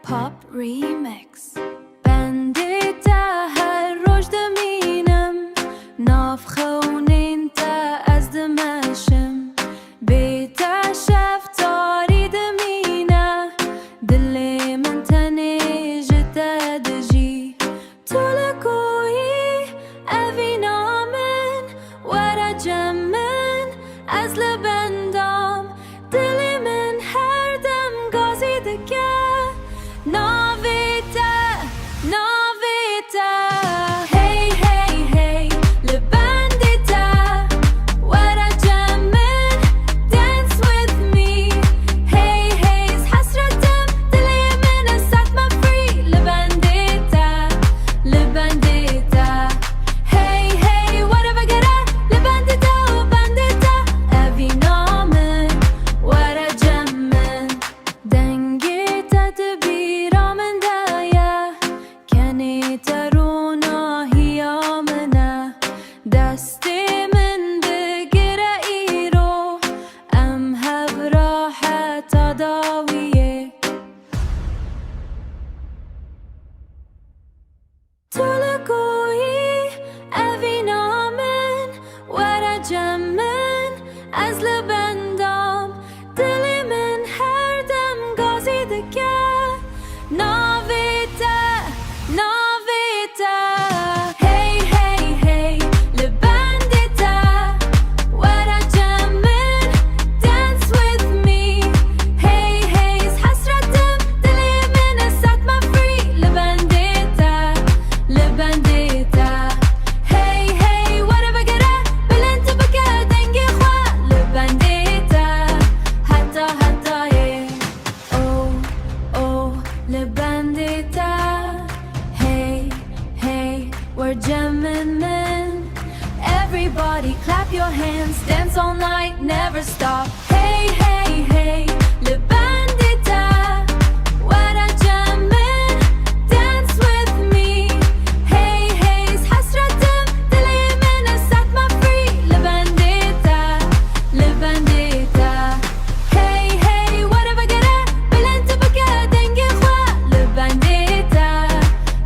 Pop Remix. بندیتا هر روز دمینم ناف خونین تا از دمشم بیتا شفتاری دمینه دلی من تنی جتا دجی طولکویی اوینا من ورا جمن از لبندام دلی من هر دم گازی دکه ناویتا ناویتا هی هی هی لبندیتا ورا جمن dance with me هی هی حسرتم دلی من set my free لبندیتا لبندیتا هی هی whatever get up لبندیتا وبندیتا أبي نامن ورا جمن دنگیتا تبیرا من دایا کنی ترونا هیا منه دستی من بگیره ایرو ام هب راحت داویه طولکویی اوینا من ورا جمن از لبندام دلی من هر دم گازی دکه ناویتا ناویتا هی هی هی لبندیتا ورا جمن dance with me هی هی حسرتم دلی من set my free لبندیتا لبندیتا هی هی whatever get up بلند بکه دنگی خواه لبندیتا حتی حتی او او لبندیتا hey hey we're jamming men everybody clap your hands dance all night never stop hey hey hey لبندیتا ورا جمن dance with me hey hey حسرتم دلی من set my free لبندیتا لبندیتا hey hey whatever get up بلند بکه دنگی خواه لبندیتا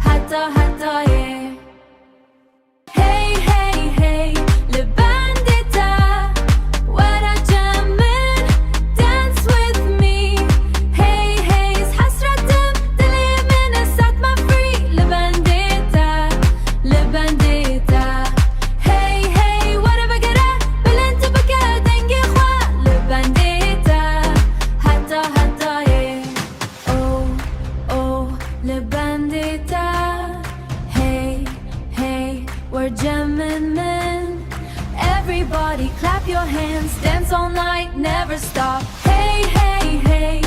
حتی حتی hey hey hey لبندیتا ورا جمن dance with me hey hey حسرتم دلی من set my free لبندیتا لبندیتا hey hey whatever get up بلند بکه دنگی خواه لبندیتا حتی حتی oh oh لبندیتا hey hey we're jamming men everybody clap your hands dance all night never stop hey hey hey